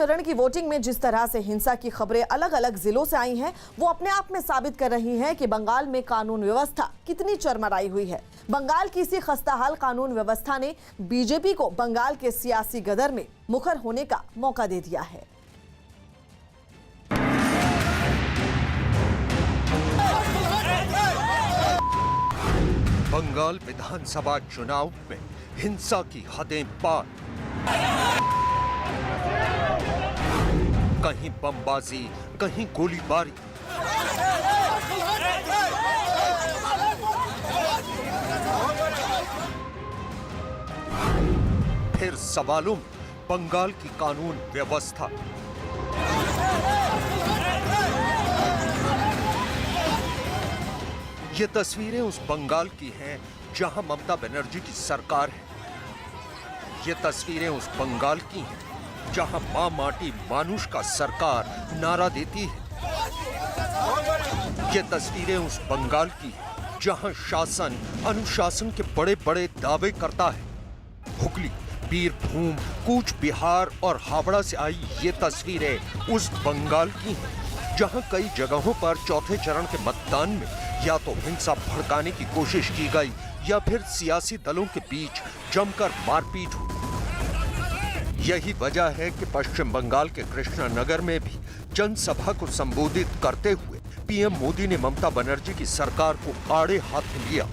चरण की वोटिंग में जिस तरह से हिंसा की खबरें अलग अलग जिलों से आई हैं, वो अपने आप में साबित कर रही हैं कि बंगाल में कानून व्यवस्था कितनी चरमराई हुई है। बंगाल की इसी खस्ताहाल कानून व्यवस्था ने बीजेपी को बंगाल के सियासी गदर में मुखर होने का मौका दे दिया है। बंगाल विधानसभा चुनाव में हिंसा की हदें पार, कहीं बमबाजी, कहीं गोलीबारी। फिर सवालों में बंगाल की कानून व्यवस्था। ये तस्वीरें उस बंगाल की हैं जहां ममता बनर्जी की सरकार है। ये तस्वीरें उस बंगाल की हैं जहां मां माटी मानुष का सरकार नारा देती है। ये तस्वीरें उस बंगाल की हैं जहां शासन अनुशासन के बड़े बड़े दावे करता है। हुगली, बीरभूम, कूच बिहार और हावड़ा से आई ये तस्वीरें उस बंगाल की हैं जहां कई जगहों पर चौथे चरण के मतदान में या तो हिंसा भड़काने की कोशिश की गई या फिर सियासी दलों के बीच जमकर मारपीट हुई। यही वजह है कि पश्चिम बंगाल के कृष्णनगर में भी जनसभा को संबोधित करते हुए पीएम मोदी ने ममता बनर्जी की सरकार को आड़े हाथ लिया।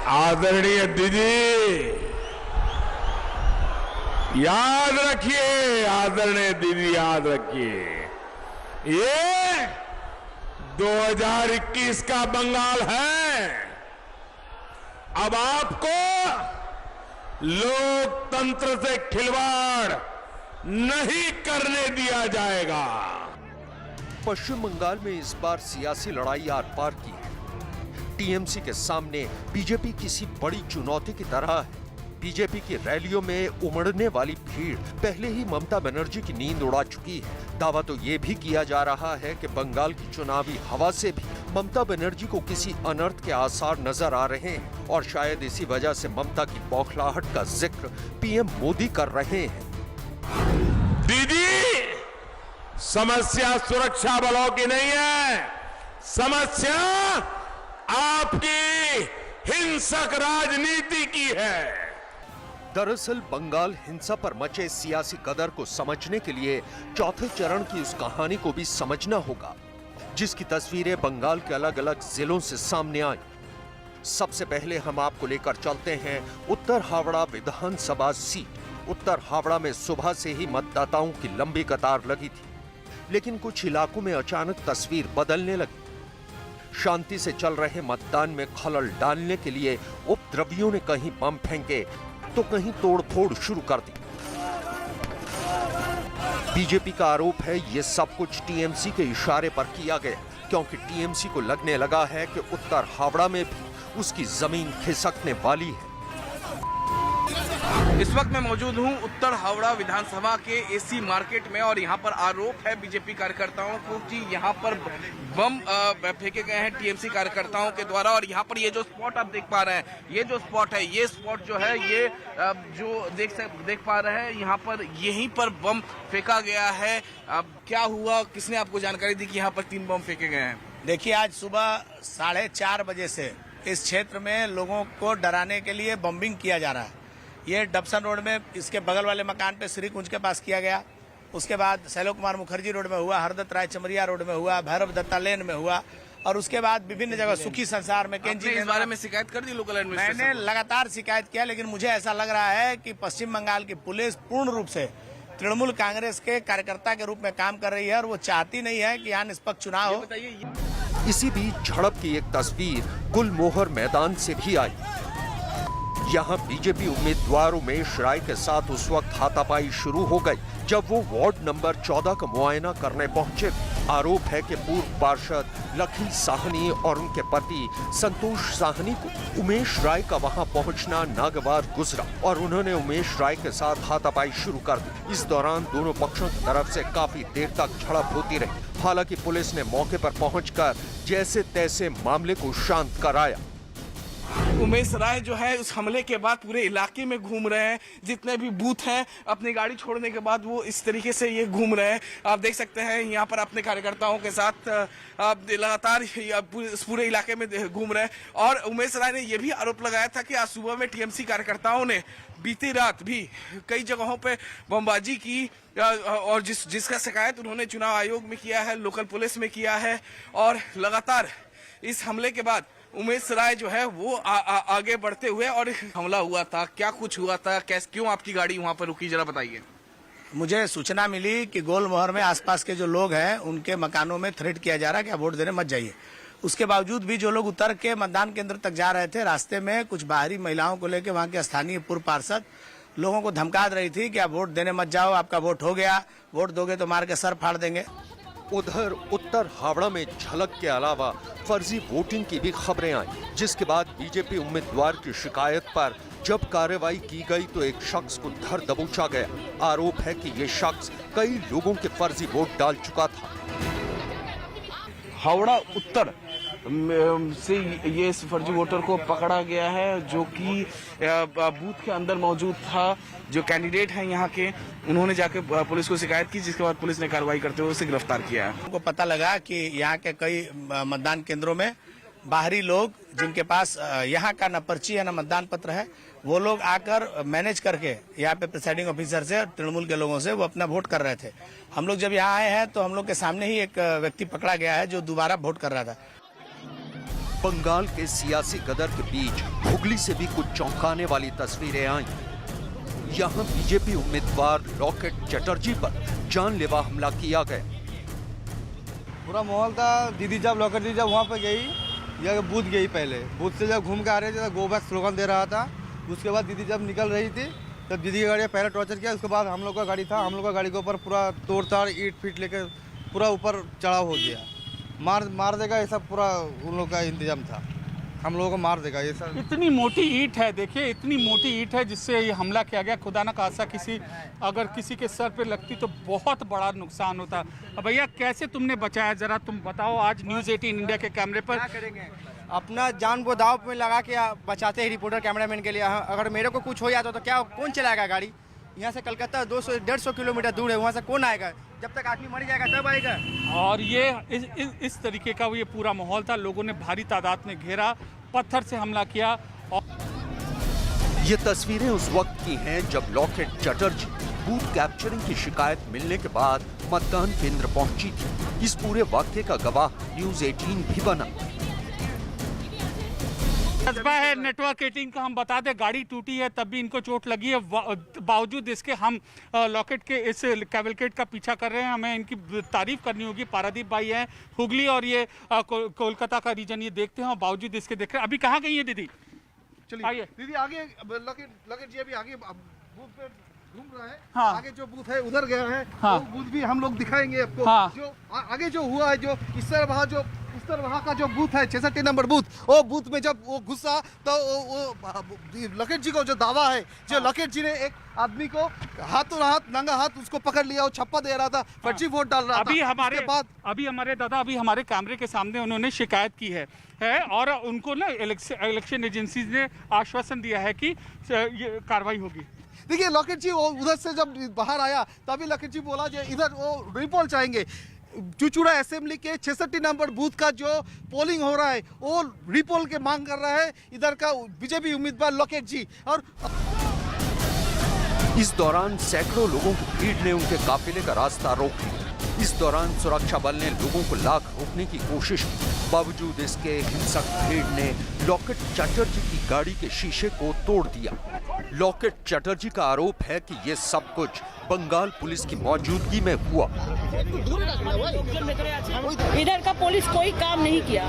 आदरणीय दीदी, याद रखिए, आदरणीय दीदी याद रखिए, ये 2021 का बंगाल है। अब आपको लोकतंत्र से खिलवाड़ नहीं करने दिया जाएगा। पश्चिम बंगाल में इस बार सियासी लड़ाई आर पार की है। टीएमसी के सामने बीजेपी किसी बड़ी चुनौती की तरह है। बीजेपी की रैलियों में उमड़ने वाली भीड़ पहले ही ममता बनर्जी की नींद उड़ा चुकी है। दावा तो ये भी किया जा रहा है कि बंगाल की चुनावी हवा से भी ममता बनर्जी को किसी अनर्थ के आसार नजर आ रहे हैं और शायद इसी वजह से ममता की बौखलाहट का जिक्र पीएम मोदी कर रहे हैं। दीदी, समस्या सुरक्षा बलों की नहीं है, समस्या आपकी हिंसक राजनीति की है। दरअसल बंगाल हिंसा पर मचे सियासी कदर को समझने के लिए चौथे चरण की उस कहानी को भी समझना होगा, जिसकी तस्वीरें बंगाल के अलग अलग जिलों से सामने आई। सबसे पहले हम आपको लेकर चलते हैं उत्तर हावड़ा विधानसभा सीट। उत्तर हावड़ा में सुबह से ही मतदाताओं की लंबी कतार लगी थी, लेकिन कुछ इलाकों में अचानक तस्वीर बदलने लगी। शांति से चल रहे मतदान में खलल डालने के लिए उपद्रवियों ने कहीं बम फेंके तो कहीं तोड़फोड़ शुरू कर दी। बीजेपी का आरोप है ये सब कुछ टीएमसी के इशारे पर किया गया, क्योंकि टीएमसी को लगने लगा है कि उत्तर हावड़ा में भी उसकी जमीन खिसकने वाली है। इस वक्त मैं मौजूद हूं उत्तर हावड़ा विधानसभा के एसी मार्केट में और यहां पर आरोप है बीजेपी कार्यकर्ताओं को कि यहां पर बम फेंके गए हैं टीएमसी कार्यकर्ताओं के द्वारा। और यहां पर ये जो स्पॉट आप देख पा रहे हैं, ये जो स्पॉट है, ये स्पॉट जो है, ये जो देख पा रहे हैं, यहां पर यहीं पर बम फेंका गया है। अब क्या हुआ, किसने आपको जानकारी दी कि यहाँ पर 3 बम फेंके गए हैं? देखिए, आज सुबह 4:30 बजे से इस क्षेत्र में लोगों को डराने के लिए बम्बिंग किया जा रहा है। ये डबसन रोड में इसके बगल वाले मकान पे श्री कुंज के पास किया गया, उसके बाद शैलो कुमार मुखर्जी रोड में हुआ, हरदत्त राय चमरिया रोड में हुआ, भैरव दत्ता लेन में हुआ और उसके बाद विभिन्न जगह सुखी संसार में इस बारे में शिकायत कर दी लोकल एडमिनिस्ट्रेशन? मैंने लगातार शिकायत किया, लेकिन मुझे ऐसा लग रहा है कि पश्चिम बंगाल की पुलिस पूर्ण रूप से तृणमूल कांग्रेस के कार्यकर्ता के रूप में काम कर रही है और वो चाहती नहीं है कि यहाँ निष्पक्ष चुनाव हो। इसी बीच झड़प की एक तस्वीर गुलमोहर मैदान से भी आई। यहाँ बीजेपी उम्मीदवार उमेश राय के साथ उस वक्त हाथापाई शुरू हो गई जब वो वार्ड नंबर 14 का मुआयना करने पहुंचे। आरोप है कि पूर्व पार्षद लखी साहनी और उनके पति संतोष साहनी को उमेश राय का वहां पहुंचना नागवार गुजरा और उन्होंने उमेश राय के साथ हाथापाई शुरू कर दी। इस दौरान दोनों पक्षों की तरफ से काफी देर तक झड़प होती रही। हालांकि पुलिस ने मौके पर पहुंचकर जैसे तैसे मामले को शांत कराया। उमेश राय जो है उस हमले के बाद पूरे इलाके में घूम रहे हैं। जितने भी बूथ हैं अपनी गाड़ी छोड़ने के बाद वो इस तरीके से ये घूम रहे हैं। आप देख सकते हैं यहाँ पर अपने कार्यकर्ताओं के साथ आप लगातार इस पूरे इलाके में घूम रहे हैं। और उमेश राय ने यह भी आरोप लगाया था कि आज सुबह में टीएमसी कार्यकर्ताओं ने बीती रात भी कई जगहों पे बमबाजी की और जिसका शिकायत उन्होंने चुनाव आयोग में किया है, लोकल पुलिस में किया है। और लगातार इस हमले के बाद उमेश राय जो है वो आगे बढ़ते हुए और हमला हुआ था, क्या कुछ हुआ था, कैसे क्यों आपकी गाड़ी वहां पर रुकी, जरा बताइए। मुझे सूचना मिली कि गोलमोहर में आसपास के जो लोग हैं उनके मकानों में थ्रेट किया जा रहा है कि आप वोट देने मत जाइए। उसके बावजूद भी जो लोग उतर के मतदान केंद्र तक जा रहे थे, रास्ते में कुछ बाहरी महिलाओं को लेकर वहां के स्थानीय पूर्व पार्षद लोगों को धमका रही थी कि आप वोट देने मत जाओ, आपका वोट हो गया, वोट दोगे तो मार के सर फाड़ देंगे। उधर उत्तर हावड़ा में झलक के अलावा फर्जी वोटिंग की भी खबरें आई, जिसके बाद बीजेपी उम्मीदवार की शिकायत पर जब कार्रवाई की गई तो एक शख्स को धर दबोचा गया। आरोप है कि ये शख्स कई लोगों के फर्जी वोट डाल चुका था। हावड़ा उत्तर से ये इस फर्जी वोटर को पकड़ा गया है जो कि बूथ के अंदर मौजूद था। जो कैंडिडेट हैं यहाँ के, उन्होंने जाके पुलिस को शिकायत की, जिसके बाद पुलिस ने कार्रवाई करते हुए उसे गिरफ्तार किया है। उनको पता लगा कि यहाँ के कई मतदान केंद्रों में बाहरी लोग जिनके पास यहाँ का न पर्ची है न मतदान पत्र है, वो लोग आकर मैनेज करके यहाँ पे प्रिसाइडिंग ऑफिसर से, तृणमूल के लोगों से वो अपना वोट कर रहे थे। हम लोग जब यहाँ आए हैं तो हम लोग के सामने ही एक व्यक्ति पकड़ा गया है जो दोबारा वोट कर रहा था। बंगाल के सियासी गदर के बीच हुगली से भी कुछ चौंकाने वाली तस्वीरें आई। यहाँ बीजेपी उम्मीदवार लॉकेट चटर्जी पर जानलेवा हमला किया गया। पूरा माहौल था। दीदी जब लॉकेट दी जब वहाँ पे गई या बूथ गई, पहले बूथ से जब घूम के आ रहे थे तो गो बैक स्लोगन दे रहा था। उसके बाद दीदी जब निकल रही थी तब दीदी की गाड़ी पहले टॉर्चर किया, उसके बाद हम लोग का गाड़ी था, हम लोग का गाड़ी के ऊपर पूरा तोड़-ताड़ ईट फीट लेकर पूरा ऊपर चढ़ाव हो गया। मार देगा ये सब पूरा उन लोग का इंतजाम था, हम लोगों को मार देगा ये सब। इतनी मोटी ईंट है, देखिए इतनी मोटी ईंट है जिससे ये हमला किया गया। खुदा ना खासा अगर किसी के सर पे लगती तो बहुत बड़ा नुकसान होता। अब भैया कैसे तुमने बचाया, जरा तुम बताओ। आज न्यूज़ 18 इंडिया के कैमरे पर अपना जान को दाव में लगा के बचाते हैं रिपोर्टर कैमरामैन के लिए। अगर मेरे को कुछ हो जाता तो क्या कौन चलाएगा गाड़ी? यहाँ से कलकत्ता 200-150 किलोमीटर दूर है, वहाँ से कौन आएगा? जब तक आदमी मर जाएगा तब आएगा। और ये इस तरीके का ये पूरा माहौल था। लोगों ने भारी तादाद में घेरा, पत्थर से हमला किया। ये तस्वीरें उस वक्त की हैं जब लॉकेट चटर्जी बूथ कैप्चरिंग की शिकायत मिलने के बाद मतदान केंद्र पहुंची थी। इस पूरे वाक्य का गवाह न्यूज़ 18 भी बना। कस्बा है नेटवर्क 18 का। हम बता दें गाड़ी टूटी है तब भी इनको चोट लगी है। बावजूद इसके हम लॉकेट के इस कैवलकेट का पीछा कर रहे हैं। हमें इनकी तारीफ करनी होगी। पारादीप भाई हैं हुगली और ये कोलकाता का रीजन ये देखते हैं और बावजूद इसके देख रहे हैं। अभी कहाँ गई है दीदी? चलिए आइए दीदी आगे। लॉकेट जी अभी आगे बूथ पे घूम रहा है। हाँ। आगे जो बूथ है उधर गया है। हाँ। वो बूथ भी हम लोग दिखाएंगे आपको। हाँ। जो आगे जो हुआ है, जो इस तरह वहाँ का जो बूथ है 66 नंबर बूथ, वो बूथ में जब वो घुसा तो वो लॉकेट जी को जो दावा है, जो लॉकेट जी ने एक आदमी को हाथों हाथ नंगा हाथ उसको पकड़ लिया, वो छप्पा दे रहा था, फर्जी वोट डाल रहा था। अभी हमारे कैमरे के सामने उन्होंने शिकायत की है और उनको ना इलेक्शन एजेंसीज ने आश्वासन दिया है कि ये कार्रवाई होगी। देखिए लॉकेट जी वो उधर से जब बाहर आया तभी लॉकेट जी बोला जो इधर वो रिपोल चाहेंगे। चुचुड़ा असेंबली के 66 नंबर बूथ का जो पोलिंग हो रहा है वो रिपोल के मांग कर रहा है इधर का बीजेपी उम्मीदवार लॉकेट जी। और इस दौरान सैकड़ों लोगों की भीड़ ने उनके काफिले का रास्ता रोक लिया। इस दौरान सुरक्षा बल ने लोगों को लाख रोकने की कोशिश की। बावजूद इसके हिंसक भीड़ ने लॉकेट चटर्जी की गाड़ी के शीशे को तोड़ दिया। लॉकेट चटर्जी का आरोप है कि ये सब कुछ बंगाल पुलिस की मौजूदगी में हुआ। इधर का पुलिस कोई काम नहीं किया।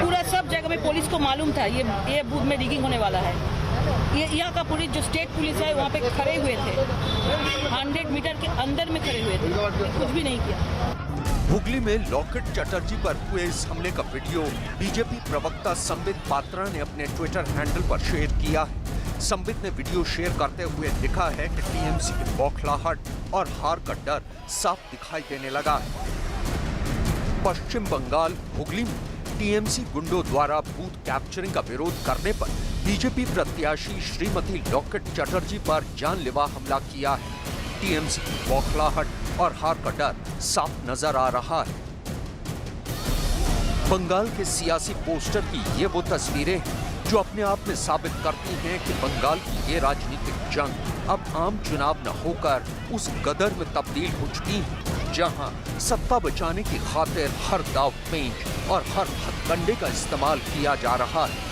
पूरा सब जगह में पुलिस को मालूम था ये बूथ में रिगिंग होने वाला है। ये यहाँ का पुलिस जो स्टेट पुलिस है वहाँ पे खड़े हुए थे, 100 मीटर के अंदर में खड़े हुए थे, कुछ भी नहीं किया। हुगली में लॉकेट चटर्जी पर हुए इस हमले का वीडियो बीजेपी प्रवक्ता संबित पात्रा ने अपने ट्विटर हैंडल पर शेयर किया है। संबित ने वीडियो शेयर करते हुए लिखा है कि टीएमसी की बौखलाहट और हार का डर साफ दिखाई देने लगा है। पश्चिम बंगाल हुगली में टीएमसी गुंडों द्वारा बूथ कैप्चरिंग का विरोध करने पर बीजेपी प्रत्याशी श्रीमती लॉकेट चटर्जी पर जानलेवा हमला किया है। टीएमसी बौखलाहट और हार का डर साफ नजर आ रहा है। बंगाल के सियासी पोस्टर की ये वो तस्वीरें हैं जो अपने आप में साबित करती हैं कि बंगाल की ये राजनीतिक जंग अब आम चुनाव न होकर उस गदर में तब्दील हो चुकी है, जहां सत्ता बचाने की खातिर हर दाव पेंच और हर हथकंडे का इस्तेमाल किया जा रहा है।